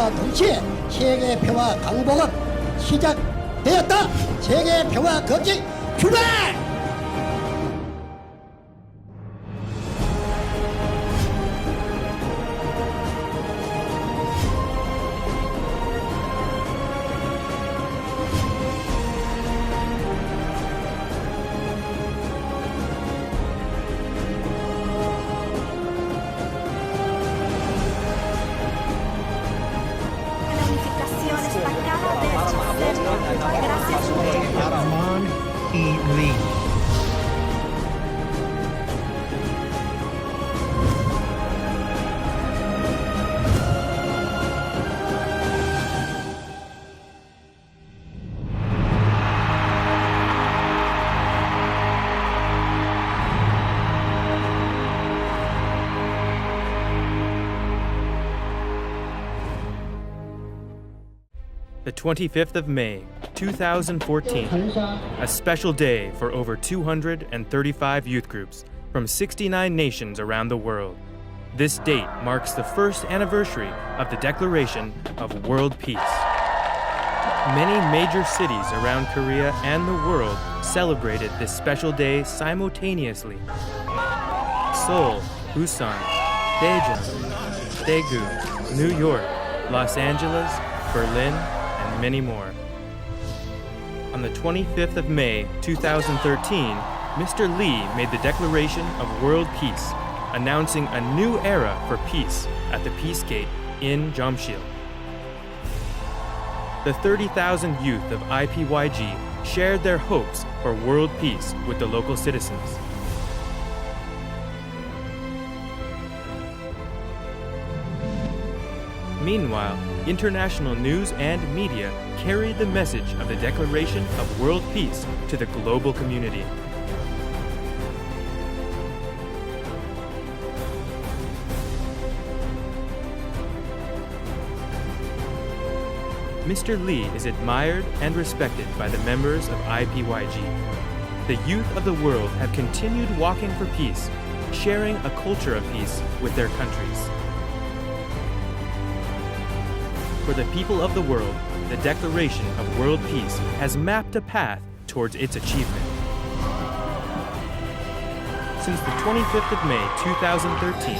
시작함과 동시에 세계 평화 강복은 시작되었다. 세계 평화 검증 출발! Arman E. Lee. The 25th of May, 2014, a special day for over 235 youth groups from 69 nations around the world. This date marks the first anniversary of the Declaration of World Peace. Many major cities around Korea and the world celebrated this special day simultaneously. Seoul, Busan, Daejeon, Daegu, New York, Los Angeles, Berlin, and many more. On the 25th of May, 2013, Mr. Lee made the Declaration of World Peace, announcing a new era for peace at the Peace Gate in Jamshil. The 30,000 youth of IPYG shared their hopes for world peace with the local citizens. Meanwhile, international news and media carried the message of the Declaration of World Peace to the global community. Mr. Lee is admired and respected by the members of IPYG. The youth of the world have continued walking for peace, sharing a culture of peace with their countries. For the people of the world, the Declaration of World Peace has mapped a path towards its achievement. Since the 25th of May 2013,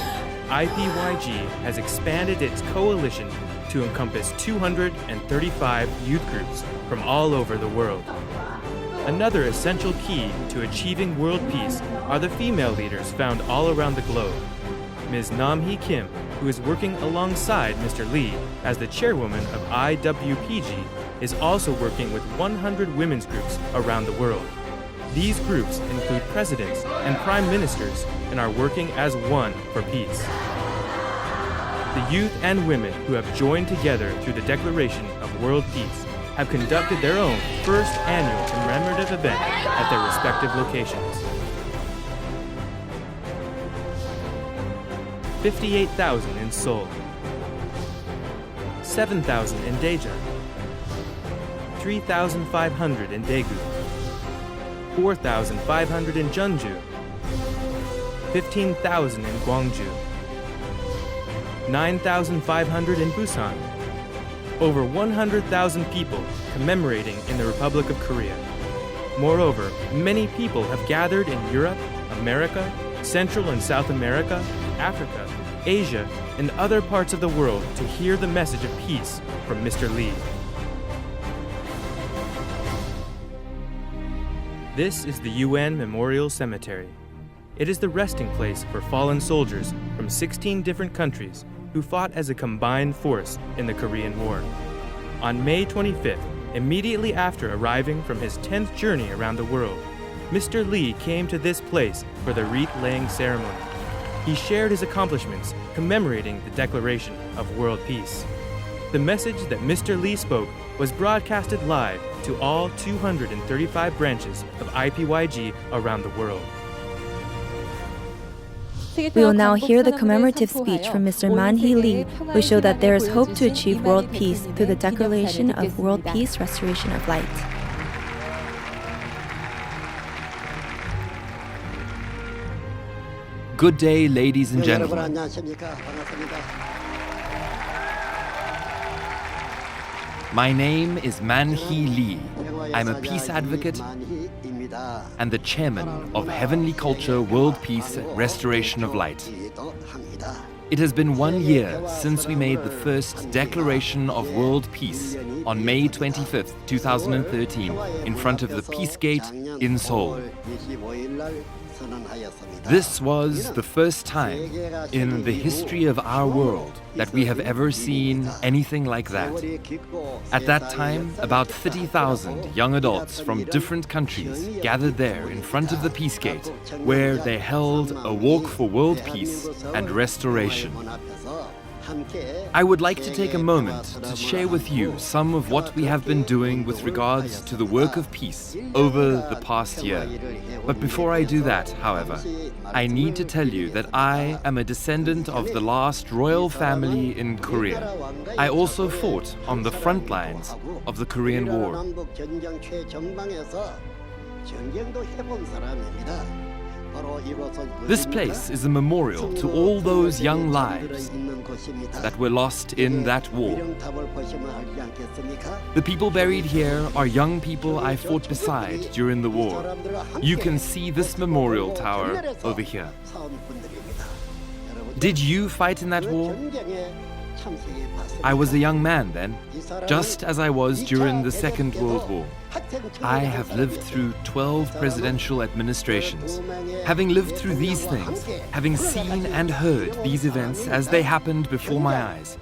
IPYG has expanded its coalition to encompass 235 youth groups from all over the world. Another essential key to achieving world peace are the female leaders found all around the globe. Ms. Nam-hee Kim, who is working alongside Mr. Lee as the chairwoman of IWPG, is also working with 100 women's groups around the world. These groups include presidents and prime ministers and are working as one for peace. The youth and women who have joined together through the Declaration of World Peace have conducted their own first annual commemorative event at their respective locations. 58,000 in Seoul, 7,000 in Daejeon, 3,500 in Daegu, 4,500 in Jeonju, 15,000 in Gwangju, 9,500 in Busan, over 100,000 people commemorating in the Republic of Korea. Moreover, many people have gathered in Europe, America, Central and South America, Africa, Asia, and other parts of the world to hear the message of peace from Mr. Lee. This is the UN Memorial Cemetery. It is the resting place for fallen soldiers from 16 different countries who fought as a combined force in the Korean War. On May 25th, immediately after arriving from his 10th journey around the world, Mr. Lee came to this place for the wreath-laying ceremony. He shared his accomplishments commemorating the Declaration of World Peace. The message that Mr. Lee spoke was broadcasted live to all 235 branches of IPYG around the world. We will now hear the commemorative speech from Mr. Man-hee Lee, which show that there is hope to achieve world peace through the Declaration of World Peace, Restoration of Light. Good day, ladies and 여러분 gentlemen. 안녕하십니까? 반갑습니다. My name is Man-hee Lee. I'm a peace advocate and the chairman of Heavenly Culture World Peace Restoration of Light. It has been 1 year since we made the first Declaration of World Peace on May 25th, 2013, in front of the Peace Gate in Seoul. This was the first time in the history of our world that we have ever seen anything like that. At that time, about 30,000 young adults from different countries gathered there in front of the Peace Gate, where they held a walk for world peace and restoration. I would like to take a moment to share with you some of what we have been doing with regards to the work of peace over the past year. But before I do that, however, I need to tell you that I am a descendant of the last royal family in Korea. I also fought on the front lines of the Korean War. This place is a memorial to all those young lives that were lost in that war. The people buried here are young people I fought beside during the war. You can see this memorial tower over here. Did you fight in that war? I was a young man then, just as I was during the Second World War. I have lived through 12 presidential administrations. Having lived through these things, having seen and heard these events as they happened before my eyes,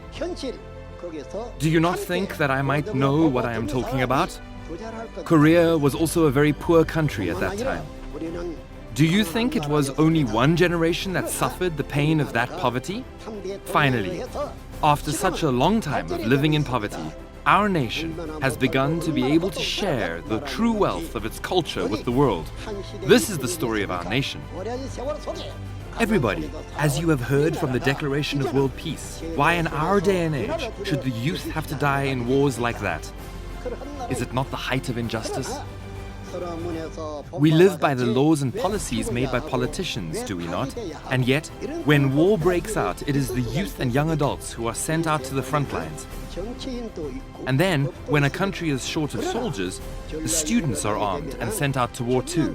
do you not think that I might know what I am talking about? Korea was also a very poor country at that time. Do you think it was only one generation that suffered the pain of that poverty? Finally, after such a long time of living in poverty, our nation has begun to be able to share the true wealth of its culture with the world. This is the story of our nation. Everybody, as you have heard from the Declaration of World Peace, why in our day and age should the youth have to die in wars like that? Is it not the height of injustice? We live by the laws and policies made by politicians, do we not? And yet, when war breaks out, it is the youth and young adults who are sent out to the front lines. And then, when a country is short of soldiers, the students are armed and sent out to war too.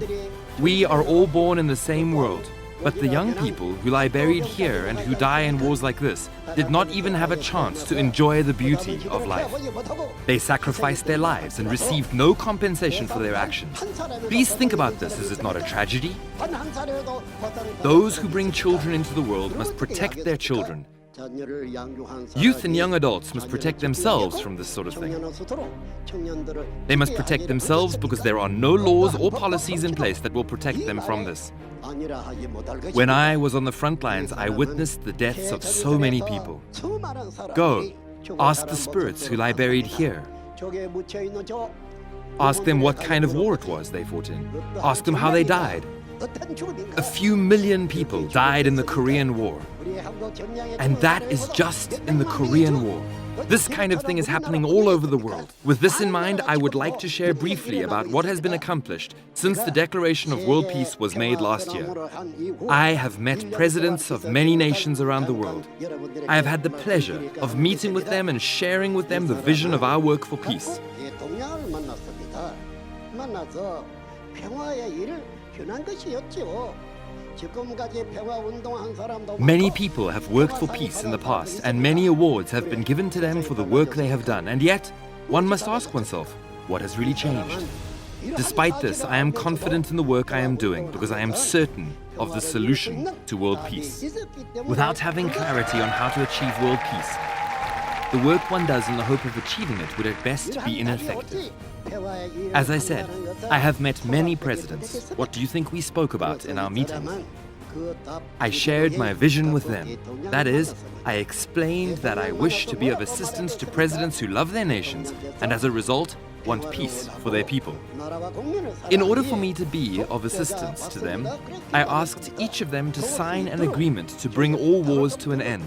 We are all born in the same world, but the young people who lie buried here and who die in wars like this did not even have a chance to enjoy the beauty of life. They sacrificed their lives and received no compensation for their actions. Please think about this, is it not a tragedy? Those who bring children into the world must protect their children. Youth and young adults must protect themselves from this sort of thing. They must protect themselves because there are no laws or policies in place that will protect them from this. When I was on the front lines, I witnessed the deaths of so many people. Go, ask the spirits who lie buried here. Ask them what kind of war it was they fought in. Ask them how they died. A few million people died in the Korean War. And that is just in the Korean War. This kind of thing is happening all over the world. With this in mind, I would like to share briefly about what has been accomplished since the Declaration of World Peace was made last year. I have met presidents of many nations around the world. I have had the pleasure of meeting with them and sharing with them the vision of our work for peace. Many people have worked for peace in the past, and many awards have been given to them for the work they have done. And yet, one must ask oneself, what has really changed? Despite this, I am confident in the work I am doing because I am certain of the solution to world peace. Without having clarity on how to achieve world peace, the work one does in the hope of achieving it would at best be ineffective. As I said, I have met many presidents. What do you think we spoke about in our meetings? I shared my vision with them. That is, I explained that I wish to be of assistance to presidents who love their nations and as a result want peace for their people. In order for me to be of assistance to them, I asked each of them to sign an agreement to bring all wars to an end.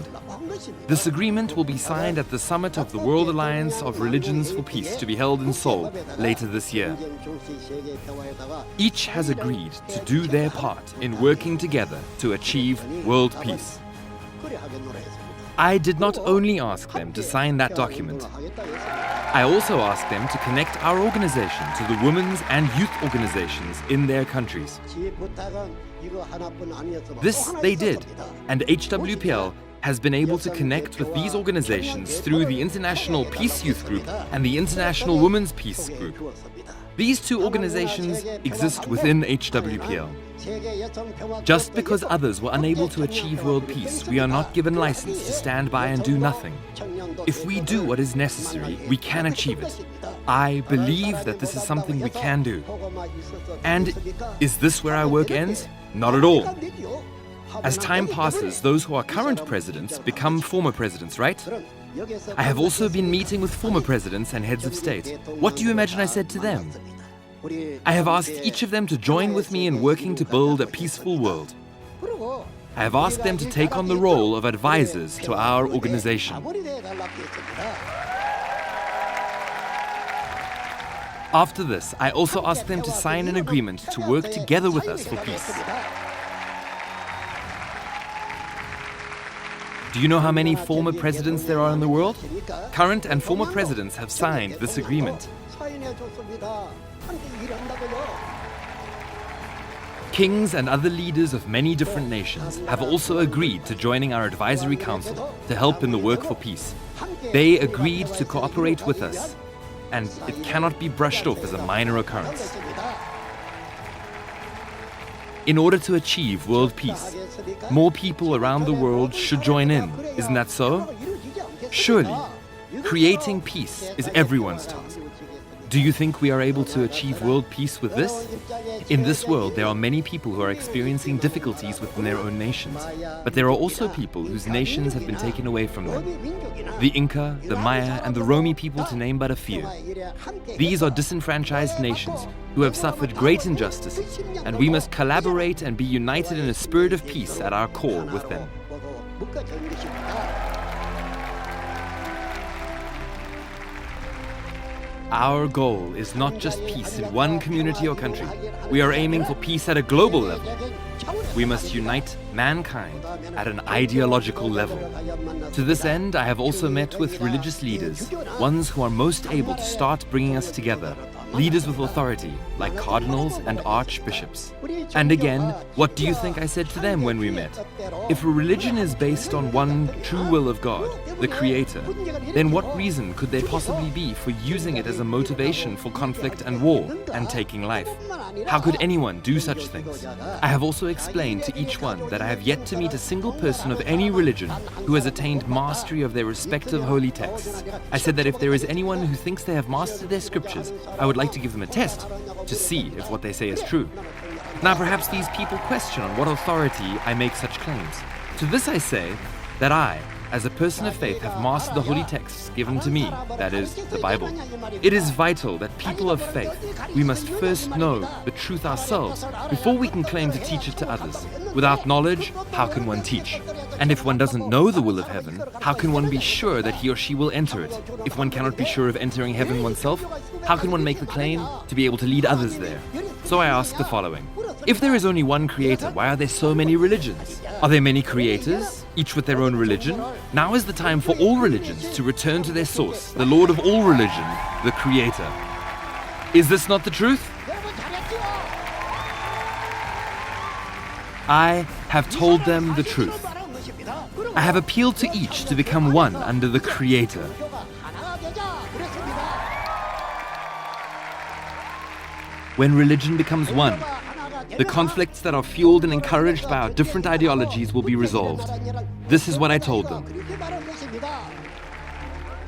This agreement will be signed at the summit of the World Alliance of Religions for Peace to be held in Seoul later this year. Each has agreed to do their part in working together to achieve world peace. I did not only ask them to sign that document, I also asked them to connect our organization to the women's and youth organizations in their countries. This they did, and HWPL has been able to connect with these organizations through the International Peace Youth Group and the International Women's Peace Group. These two organizations exist within HWPL. Just because others were unable to achieve world peace, we are not given license to stand by and do nothing. If we do what is necessary, we can achieve it. I believe that this is something we can do. And is this where our work ends? Not at all. As time passes, those who are current presidents become former presidents, right? I have also been meeting with former presidents and heads of state. What do you imagine I said to them? I have asked each of them to join with me in working to build a peaceful world. I have asked them to take on the role of advisors to our organization. After this, I also asked them to sign an agreement to work together with us for peace. Do you know how many former presidents there are in the world? Current and former presidents have signed this agreement. Kings and other leaders of many different nations have also agreed to joining our advisory council to help in the work for peace. They agreed to cooperate with us, and it cannot be brushed off as a minor occurrence. In order to achieve world peace, more people around the world should join in. Isn't that so? Surely, creating peace is everyone's task. Do you think we are able to achieve world peace with this? In this world, there are many people who are experiencing difficulties within their own nations. But there are also people whose nations have been taken away from them. The Inca, the Maya, and the Romi people, to name but a few. These are disenfranchised nations who have suffered great injustices, and we must collaborate and be united in a spirit of peace at our core with them. Our goal is not just peace in one community or country. We are aiming for peace at a global level. We must unite mankind at an ideological level. To this end, I have also met with religious leaders, ones who are most able to start bringing us together, leaders with authority, like cardinals and archbishops. And again, what do you think I said to them when we met? If a religion is based on one true will of God, the Creator, then what reason could there possibly be for using it as a motivation for conflict and war and taking life? How could anyone do such things? I have also explained to each one that I have yet to meet a single person of any religion who has attained mastery of their respective holy texts. I said that if there is anyone who thinks they have mastered their scriptures, I would like to give them a test to see if what they say is true. Now perhaps these people question on what authority I make such claims. To this I say that I, as a person of faith, have mastered the holy texts given to me, that is, the Bible. It is vital that people of faith, we must first know the truth ourselves before we can claim to teach it to others. Without knowledge, how can one teach? And if one doesn't know the will of heaven, how can one be sure that he or she will enter it? If one cannot be sure of entering heaven oneself, how can one make the claim to be able to lead others there? So I ask the following. If there is only one creator, why are there so many religions? Are there many creators, each with their own religion? Now is the time for all religions to return to their source, the Lord of all religion, the Creator. Is this not the truth? I have told them the truth. I have appealed to each to become one under the Creator. When religion becomes one, the conflicts that are fueled and encouraged by our different ideologies will be resolved. This is what I told them.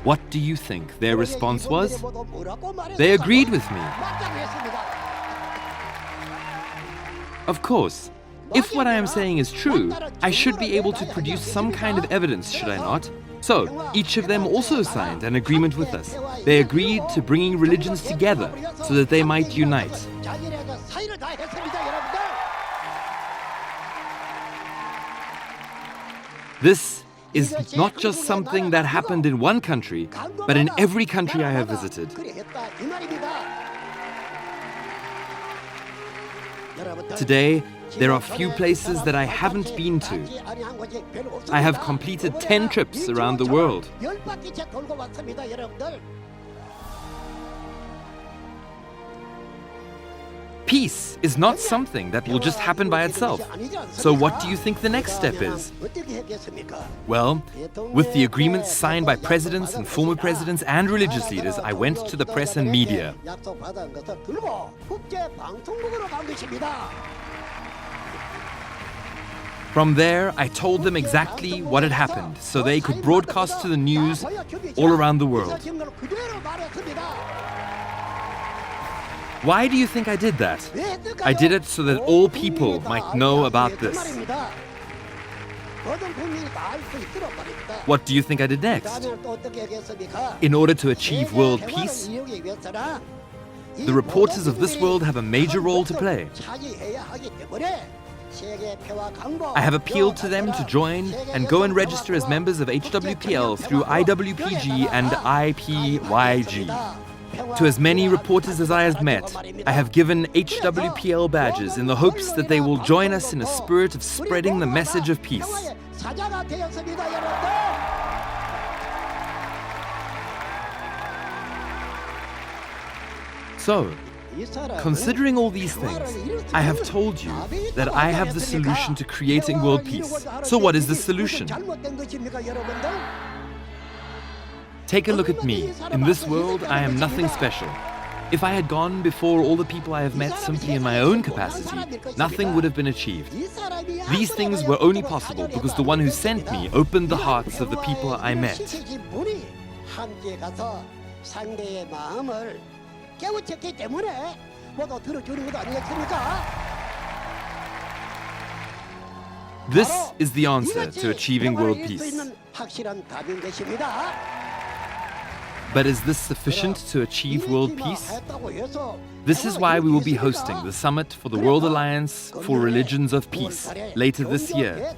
What do you think their response was? They agreed with me. Of course, if what I am saying is true, I should be able to produce some kind of evidence, should I not? So, each of them also signed an agreement with us. They agreed to bringing religions together so that they might unite. This is not just something that happened in one country, but in every country I have visited. Today, There are few places that I haven't been to. I have completed 10 trips around the world. Peace is not something that will just happen by itself. So what do you think the next step is? Well, with the agreements signed by presidents and former presidents and religious leaders, I went to the press and media. From there, I told them exactly what had happened, so they could broadcast to the news all around the world. Why do you think I did that? I did it so that all people might know about this. What do you think I did next? In order to achieve world peace, the reporters of this world have a major role to play. I have appealed to them to join and go and register as members of HWPL through IWPG and IPYG. To as many reporters as I have met, I have given HWPL badges in the hopes that they will join us in a spirit of spreading the message of peace. So, considering all these things, I have told you that I have the solution to creating world peace. So what is the solution? Take a look at me. In this world, I am nothing special. If I had gone before all the people I have met simply in my own capacity, nothing would have been achieved. These things were only possible because the one who sent me opened the hearts of the people I met. This is the answer to achieving world peace. But is this sufficient to achieve world peace? This is why we will be hosting the Summit for the World Alliance for Religions of Peace later this year.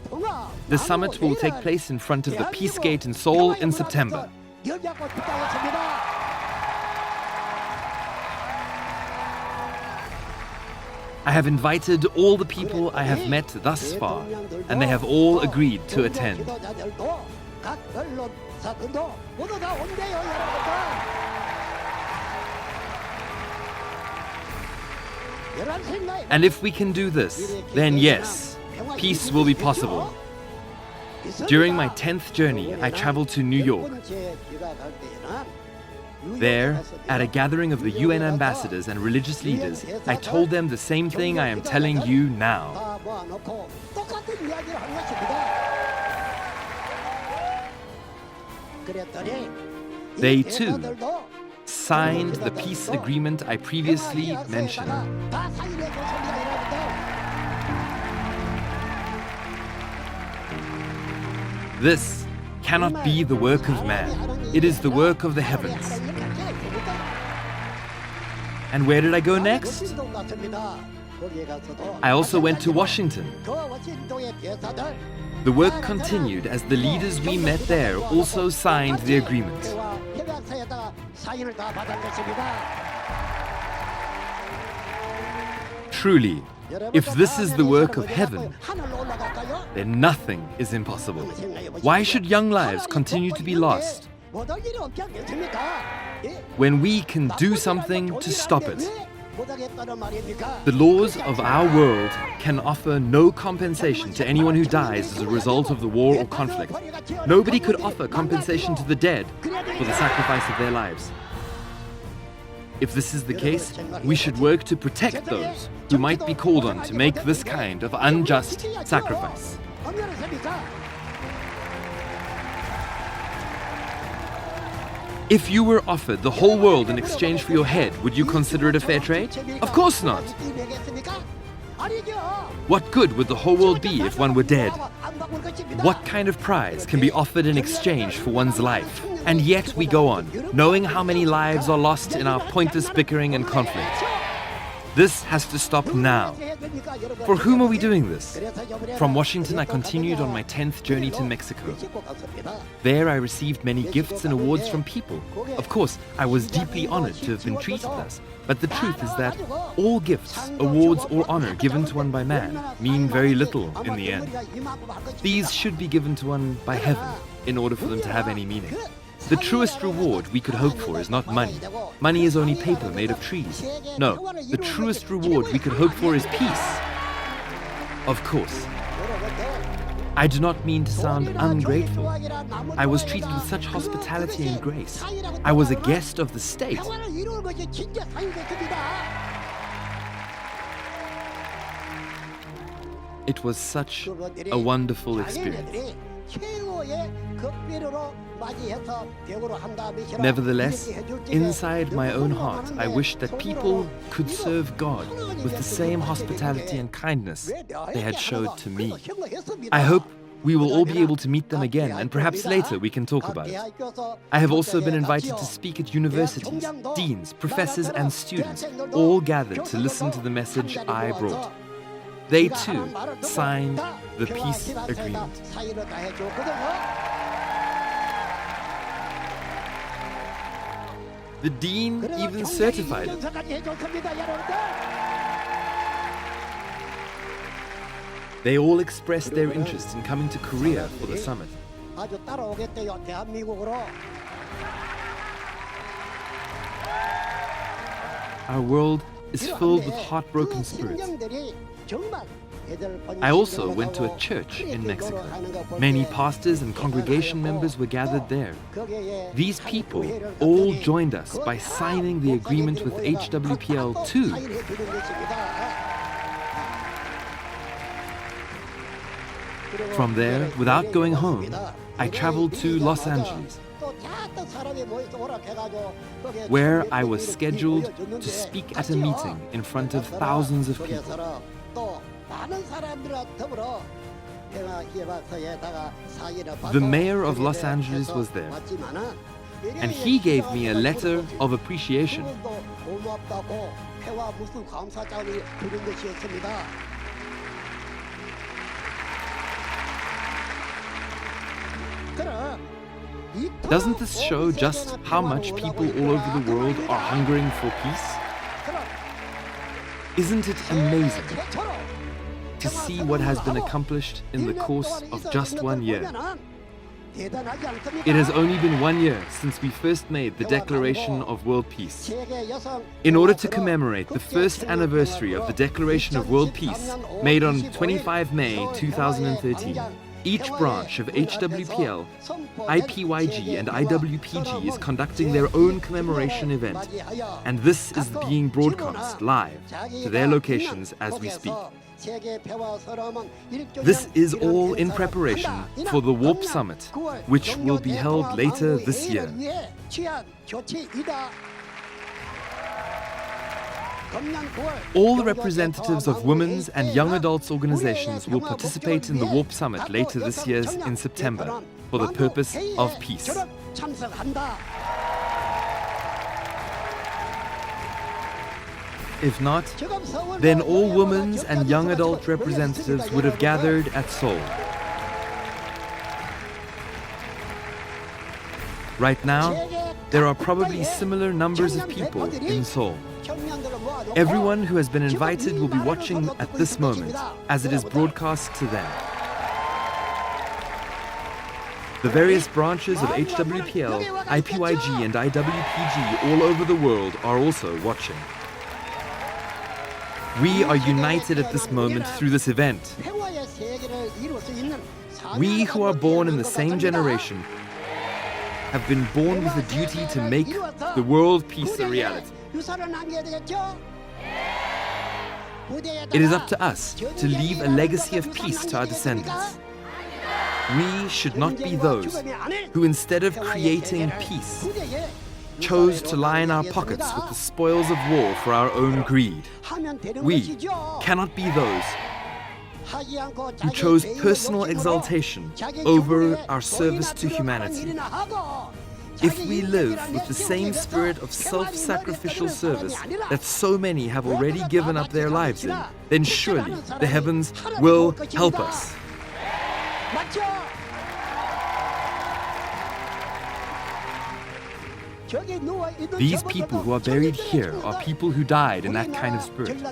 The summit will take place in front of the Peace Gate in Seoul in September. I have invited all the people I have met thus far, and they have all agreed to attend. And if we can do this, then yes, peace will be possible. During my 10th journey, I traveled to New York. There, at a gathering of the UN ambassadors and religious leaders, I told them the same thing I am telling you now. They too signed the peace agreement I previously mentioned. This cannot be the work of man. It is the work of the heavens. And where did I go next? I also went to Washington. The work continued as the leaders we met there also signed the agreement. Truly, if this is the work of heaven, then nothing is impossible. Why should young lives continue to be lost when we can do something to stop it? The laws of our world can offer no compensation to anyone who dies as a result of the war or conflict. Nobody could offer compensation to the dead for the sacrifice of their lives. If this is the case, we should work to protect those who might be called on to make this kind of unjust sacrifice. If you were offered the whole world in exchange for your head, would you consider it a fair trade? Of course not. What good would the whole world be if one were dead? What kind of prize can be offered in exchange for one's life? And yet we go on, knowing how many lives are lost in our pointless bickering and conflict. This has to stop now. For whom are we doing this? From Washington, I continued on my 10th journey to Mexico. There, I received many gifts and awards from people. Of course, I was deeply honored to have been treated thus. But the truth is that all gifts, awards, or honor given to one by man mean very little in the end. These should be given to one by heaven in order for them to have any meaning. The truest reward we could hope for is not money. Money is only paper made of trees. No, the truest reward we could hope for is peace. Of course. I do not mean to sound ungrateful. I was treated with such hospitality and grace. I was a guest of the state. It was such a wonderful experience. Nevertheless, inside my own heart, I wished that people could serve God with the same hospitality and kindness they had showed to me. I hope we will all be able to meet them again, and perhaps later we can talk about it. I have also been invited to speak at universities, deans, professors, and students, all gathered to listen to the message I brought. They too signed the peace agreement. The dean even certified it. They all expressed their interest in coming to Korea for the summit. Our world is filled with heartbroken spirits. I also went to a church in Mexico. Many pastors and congregation members were gathered there. These people all joined us by signing the agreement with HWPL too. From there, without going home, I traveled to Los Angeles, where I was scheduled to speak at a meeting in front of thousands of people. The mayor of Los Angeles was there, and he gave me a letter of appreciation. Doesn't this show just how much people all over the world are hungering for peace? Isn't it amazing to see what has been accomplished in the course of just 1 year? It has only been 1 year since we first made the Declaration of World Peace. In order to commemorate the first anniversary of the Declaration of World Peace, made on 25 May 2013, each branch of HWPL, IPYG and IWPG is conducting their own commemoration event, and this is being broadcast live to their locations as we speak. This is all in preparation for the WARP Summit, which will be held later this year. All the representatives of women's and young adults organizations will participate in the WARP Summit later this year in September for the purpose of peace. If not, then all women's and young adult representatives would have gathered at Seoul. Right now, there are probably similar numbers of people in Seoul. Everyone who has been invited will be watching at this moment as it is broadcast to them. The various branches of HWPL, IPYG and IWPG all over the world are also watching. We are united at this moment through this event. We who are born in the same generation have been born with a duty to make the world peace a reality. It is up to us to leave a legacy of peace to our descendants. We should not be those who, instead of creating peace, chose to line our pockets with the spoils of war for our own greed. We cannot be those who chose personal exaltation over our service to humanity. If we live with the same spirit of self-sacrificial service that so many have already given up their lives in, then surely the heavens will help us. These people who are buried here are people who died in that kind of spirit.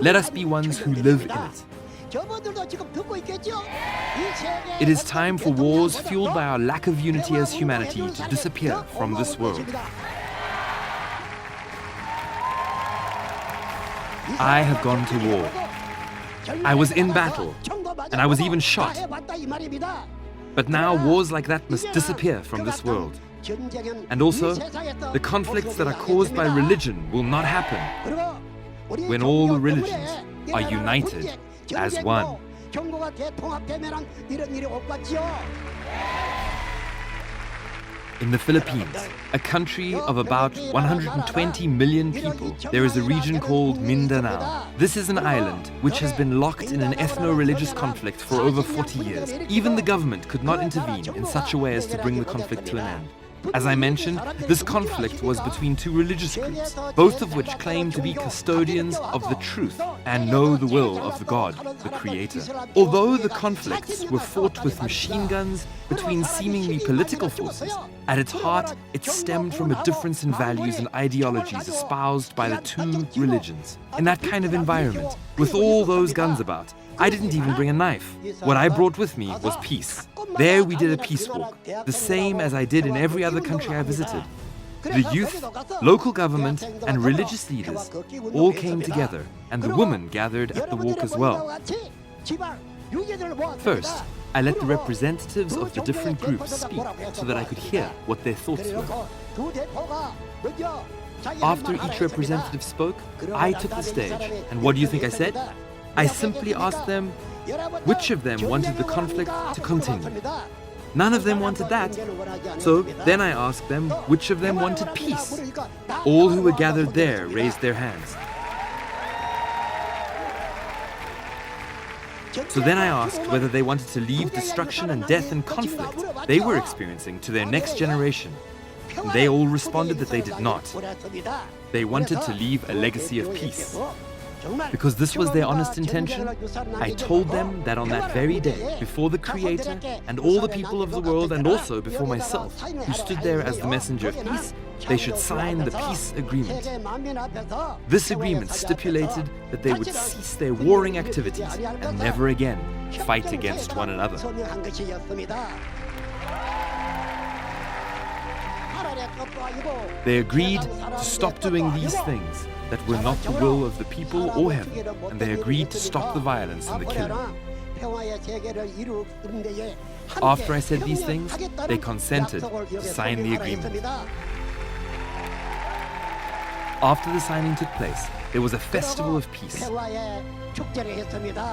Let us be ones who live in it. It is time for wars fueled by our lack of unity as humanity to disappear from this world. I have gone to war. I was in battle, and I was even shot. But now wars like that must disappear from this world. And also, the conflicts that are caused by religion will not happen when all the religions are united as one. In the Philippines, a country of about 120 million people, there is a region called Mindanao. This is an island which has been locked in an ethno-religious conflict for over 40 years. Even the government could not intervene in such a way as to bring the conflict to an end. As I mentioned, this conflict was between two religious groups, both of which claim to be custodians of the truth and know the will of the God, the Creator. Although the conflicts were fought with machine guns between seemingly political forces, at its heart it stemmed from a difference in values and ideologies espoused by the two religions. In that kind of environment, with all those guns about, I didn't even bring a knife. What I brought with me was peace. There we did a peace walk, the same as I did in every other country I visited. The youth, local government, and religious leaders all came together, and the women gathered at the walk as well. First, I let the representatives of the different groups speak so that I could hear what their thoughts were. After each representative spoke, I took the stage, and what do you think I said? I simply asked them which of them wanted the conflict to continue. None of them wanted that. So then I asked them which of them wanted peace. All who were gathered there raised their hands. So then I asked whether they wanted to leave destruction and death and conflict they were experiencing to their next generation. And they all responded that they did not. They wanted to leave a legacy of peace. Because this was their honest intention, I told them that on that very day, before the Creator and all the people of the world, and also before myself, who stood there as the messenger of peace, they should sign the peace agreement. This agreement stipulated that they would cease their warring activities and never again fight against one another. They agreed to stop doing these things that were not the will of the people or heaven, and they agreed to stop the violence and the killing. After I said these things, they consented to sign the agreement. After the signing took place, there was a festival of peace.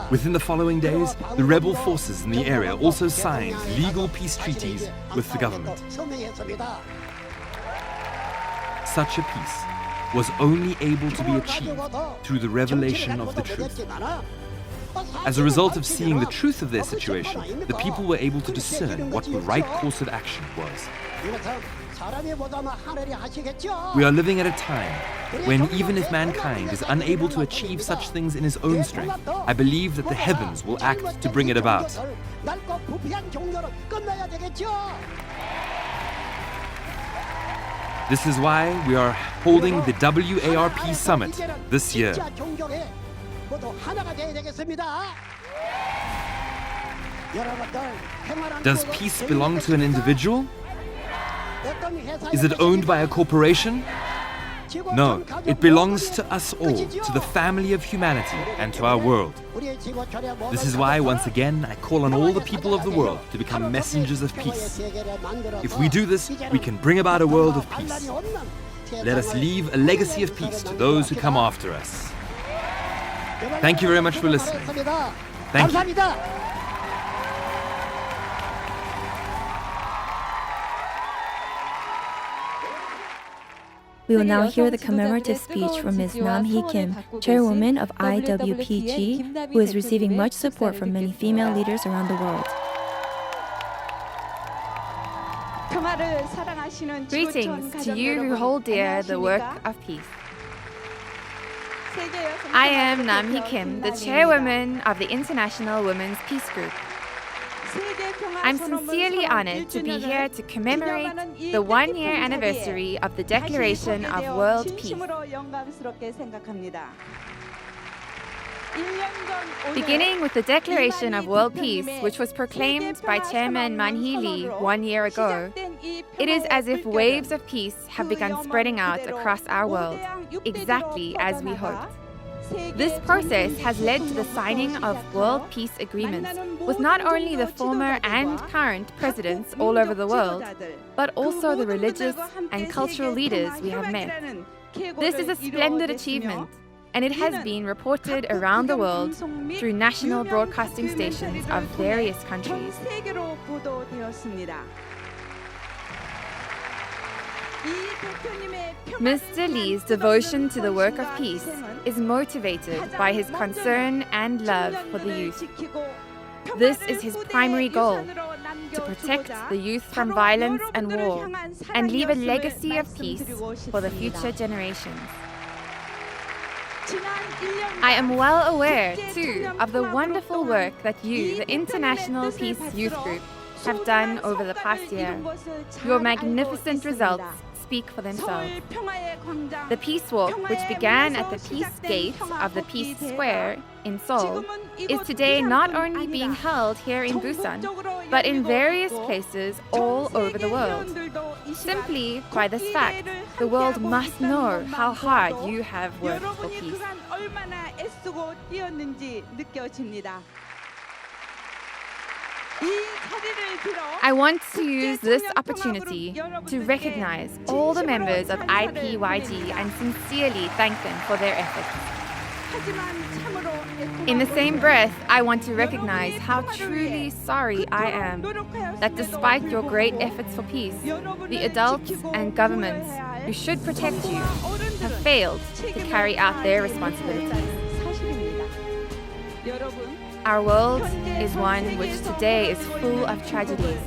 Within the following days, the rebel forces in the area also signed legal peace treaties with the government. Such a peace was only able to be achieved through the revelation of the truth. As a result of seeing the truth of their situation, the people were able to discern what the right course of action was. We are living at a time when even if mankind is unable to achieve such things in his own strength, I believe that the heavens will act to bring it about. This is why we are holding the WARP Summit this year. Does peace belong to an individual? Is it owned by a corporation? No, it belongs to us all, to the family of humanity and to our world. This is why, once again, I call on all the people of the world to become messengers of peace. If we do this, we can bring about a world of peace. Let us leave a legacy of peace to those who come after us. Thank you very much for listening. Thank you. We will now hear the commemorative speech from Ms. Nam Hee Kim, chairwoman of IWPG, who is receiving much support from many female leaders around the world. Greetings to you who hold dear the work of peace. I am Nam Hee Kim, the chairwoman of the International Women's Peace Group. I'm sincerely honored to be here to commemorate the one-year anniversary of the Declaration of World Peace. Beginning with the Declaration of World Peace, which was proclaimed by Chairman Man-hee Lee 1 year ago, it is as if waves of peace have begun spreading out across our world, exactly as we hoped. This process has led to the signing of world peace agreements with not only the former and current presidents all over the world, but also the religious and cultural leaders we have met. This is a splendid achievement, and it has been reported around the world through national broadcasting stations of various countries. Mr. Lee's devotion to the work of peace is motivated by his concern and love for the youth. This is his primary goal, to protect the youth from violence and war, and leave a legacy of peace for the future generations. I am well aware, too, of the wonderful work that you, the International Peace Youth Group, have done over the past year. Your magnificent results speak for themselves. The Peace Walk, which began at the Peace Gate of the Peace Square in Seoul, is today not only being held here in Busan, but in various places all over the world. Simply by this fact, the world must know how hard you have worked for peace. I want to use this opportunity to recognize all the members of IPYG and sincerely thank them for their efforts. In the same breath, I want to recognize how truly sorry I am that despite your great efforts for peace, the adults and governments who should protect you have failed to carry out their responsibilities. Our world is one which today is full of tragedies.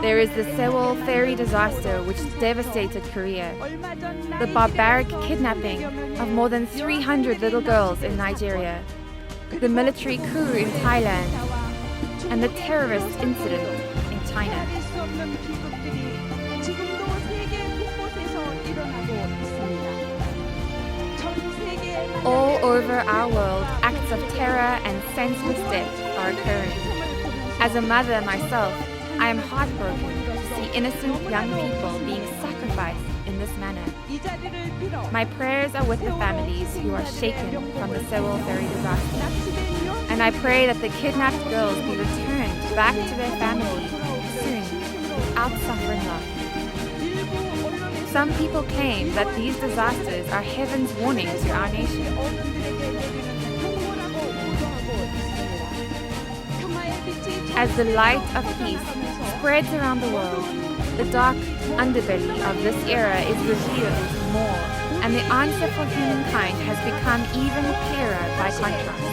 There is the Sewol ferry disaster which devastated Korea, the barbaric kidnapping of more than 300 little girls in Nigeria, the military coup in Thailand, and the terrorist incident in China. All over our world, acts of terror and senseless death are occurring. As a mother myself, I am heartbroken to see innocent young people being sacrificed in this manner. My prayers are with the families who are shaken from the Sewol ferry disaster. And I pray that the kidnapped girls be returned back to their families soon, without suffering loss. Some people claim that these disasters are heaven's warning to our nation. As the light of peace spreads around the world, the dark underbelly of this era is revealed more, and the answer for humankind has become even clearer by contrast.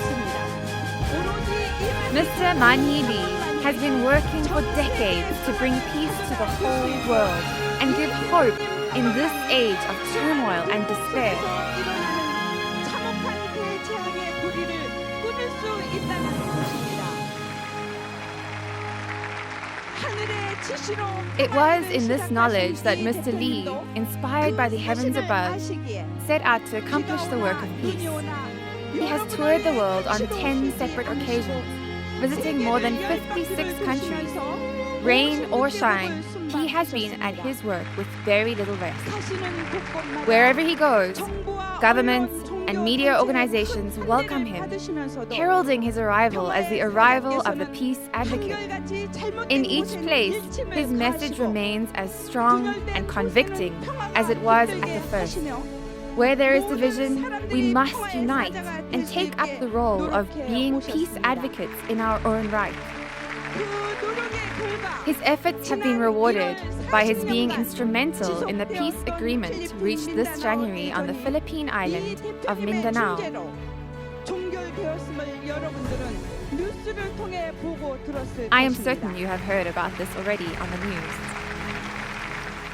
Mr. Man-hee Lee has been working for decades to bring peace to the whole world and give hope in this age of turmoil and despair. It was in this knowledge that Mr. Lee, inspired by the heavens above, set out to accomplish the work of peace. He has toured the world on 10 separate occasions, visiting more than 56 countries. Rain or shine, he has been at his work with very little rest. Wherever he goes, governments and media organizations welcome him, heralding his arrival as the arrival of the peace advocate. In each place, his message remains as strong and convicting as it was at the first. Where there is division, we must unite and take up the role of being peace advocates in our own right. His efforts have been rewarded by his being instrumental in the peace agreement reached this January on the Philippine island of Mindanao. 뉴스를 통해 보고 들었을 I am 것입니다. certain you have heard about this already on the news.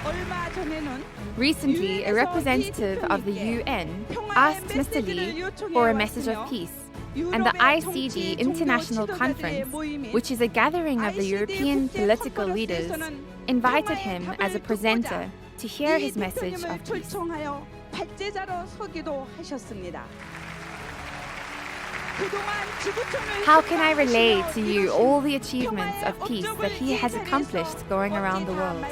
얼마 전에는 Recently, a representative of the UN asked Mr. Lee for a message of peace, and the ICD International Conference, which is a gathering of the European political leaders, invited him as a presenter to hear his message of peace. 초청하여 발제자로 서기도 하셨습니다. 그동안 지구촌을 How can I relay to you all the achievements of peace that he has accomplished going around the world?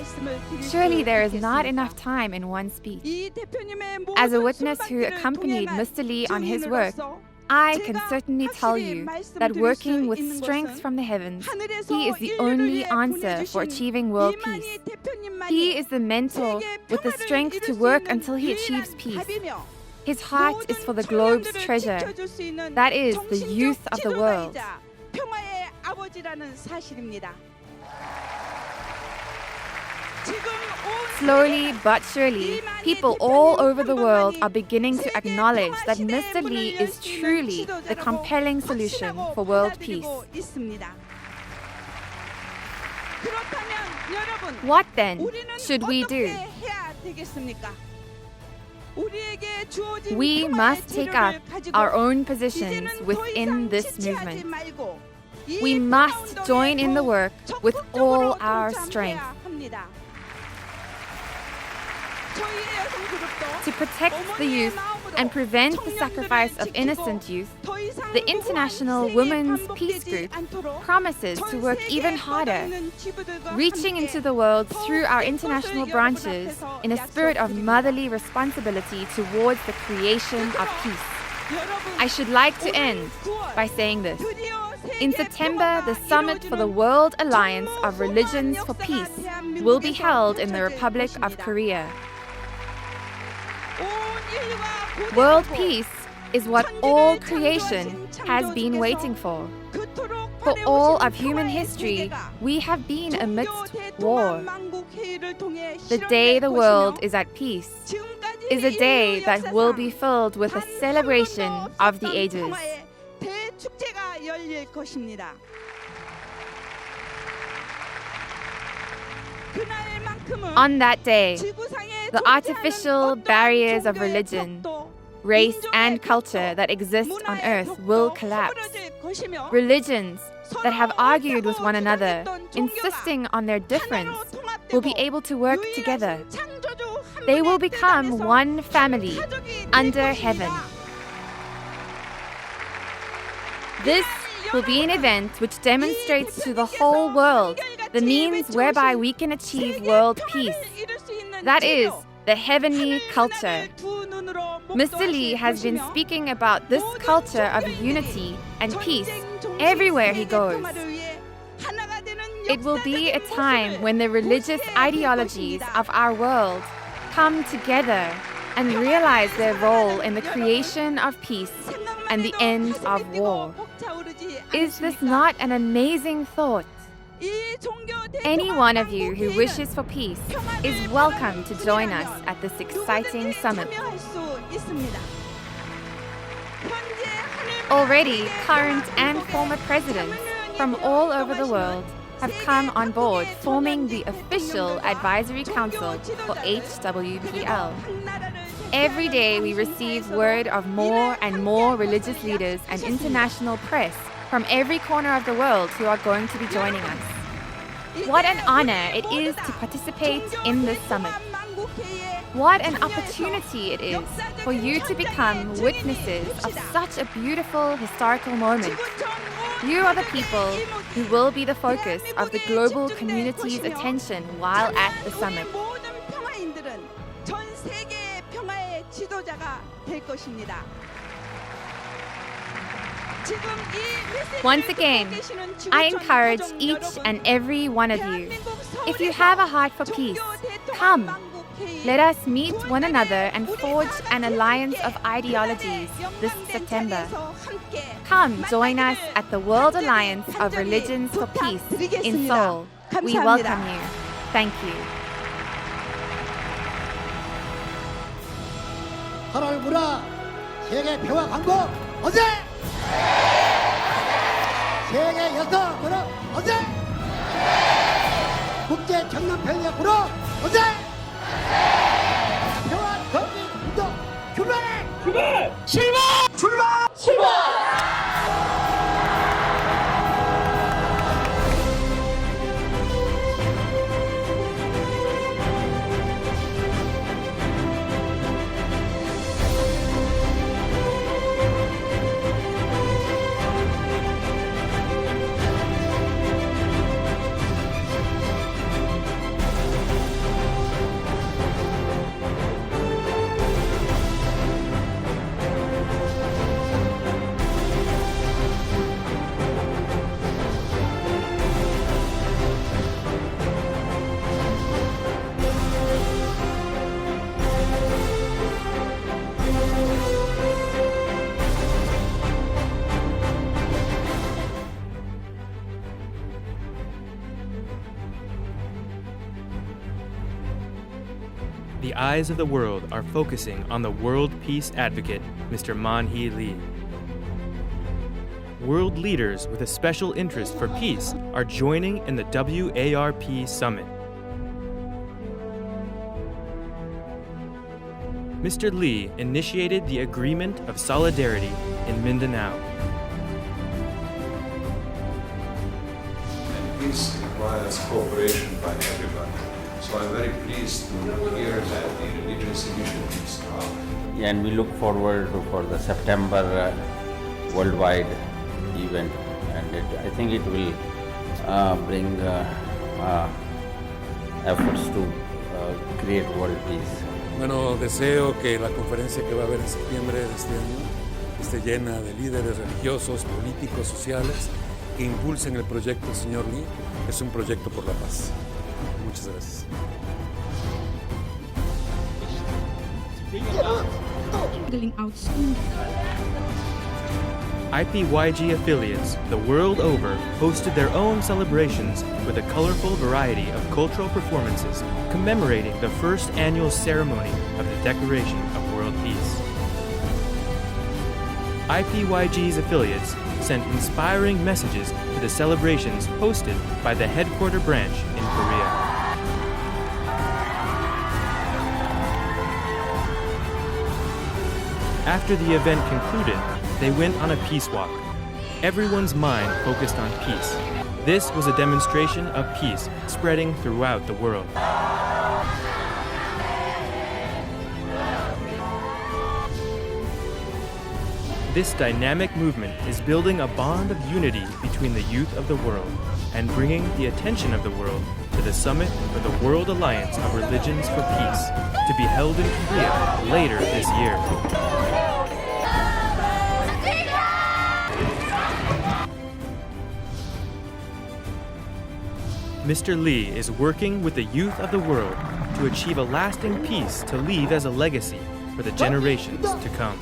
Surely there is not enough time in one speech. As a witness who accompanied Mr. Lee on his work, I can certainly tell you that working with strength from the heavens, he is the only answer for achieving world peace. He is the mentor with the strength to work until he achieves peace. His heart is for the globe's treasure, that is, the youth of the world. 평화의 아버지라는 사실입니다. Slowly but surely, people all over the world are beginning to acknowledge that Mr. Lee is truly the compelling solution for world peace. What then should we do? We must take up our own positions within this movement. We must join in the work with all our strength. To protect the youth and prevent the sacrifice of innocent youth, the International Women's Peace Group promises to work even harder, reaching into the world through our international branches in a spirit of motherly responsibility towards the creation of peace. I should like to end by saying this. In September, the Summit for the World Alliance of Religions for Peace will be held in the Republic of Korea. World peace is what all creation has been waiting for. For all of human history, we have been amidst war. The day the world is at peace is a day that will be filled with a celebration of the ages. On that day, the artificial barriers of religion, race, and culture that exist on earth will collapse. Religions that have argued with one another, insisting on their difference, will be able to work together. They will become one family under heaven. This will be an event which demonstrates to the whole world the means whereby we can achieve world peace. That is, the heavenly culture. Mr. Lee has been speaking about this culture of unity and peace everywhere he goes. It will be a time when the religious ideologies of our world come together and realize their role in the creation of peace and the end of war. Is this not an amazing thought? Any one of you who wishes for peace is welcome to join us at this exciting summit. Already, current and former presidents from all over the world have come on board, forming the official advisory council for HWPL. Every day we receive word of more and more religious leaders and international press from every corner of the world who are going to be joining us. What an honor it is to participate in this summit. What an opportunity it is for you to become witnesses of such a beautiful historical moment. You are the people who will be the focus of the global community's attention while at the summit. Once again, I encourage each and every one of you, if you have a heart for peace, come. Let us meet one another and forge an alliance of ideologies this September. Come join us at the World Alliance of Religions for Peace in Seoul. We welcome you. Thank you. 8월 문화 세계 평화 광고 어제 세계 여섯 그룹 어제 국제 청년평의 그룹 어제 평화 거기 운동 출발! The eyes of the world are focusing on the world peace advocate, Mr. Man-hee Lee. World leaders with a special interest for peace are joining in the WARP summit. Mr. Lee initiated the Agreement of Solidarity in Mindanao. Peace requires cooperation by everybody. So I'm very pleased to hear that the religious initiatives are. And we look forward for the September worldwide event, and I think it will bring efforts to create world peace. Bueno, deseo que la conferencia que va a haber en septiembre de este año esté llena de líderes religiosos, políticos, sociales que impulsen el proyecto del señor Lee. Es un proyecto por la paz. Muchas gracias. IPYG affiliates the world over hosted their own celebrations with a colorful variety of cultural performances commemorating the first annual ceremony of the Declaration of World Peace. IPYG's affiliates sent inspiring messages to the celebrations hosted by the headquarter branch in Korea. After the event concluded, they went on a peace walk. Everyone's mind focused on peace. This was a demonstration of peace spreading throughout the world. This dynamic movement is building a bond of unity between the youth of the world and bringing the attention of the world to the Summit for the World Alliance of Religions for Peace, to be held in Korea later this year. Mr. Lee is working with the youth of the world to achieve a lasting peace to leave as a legacy for the generations to come.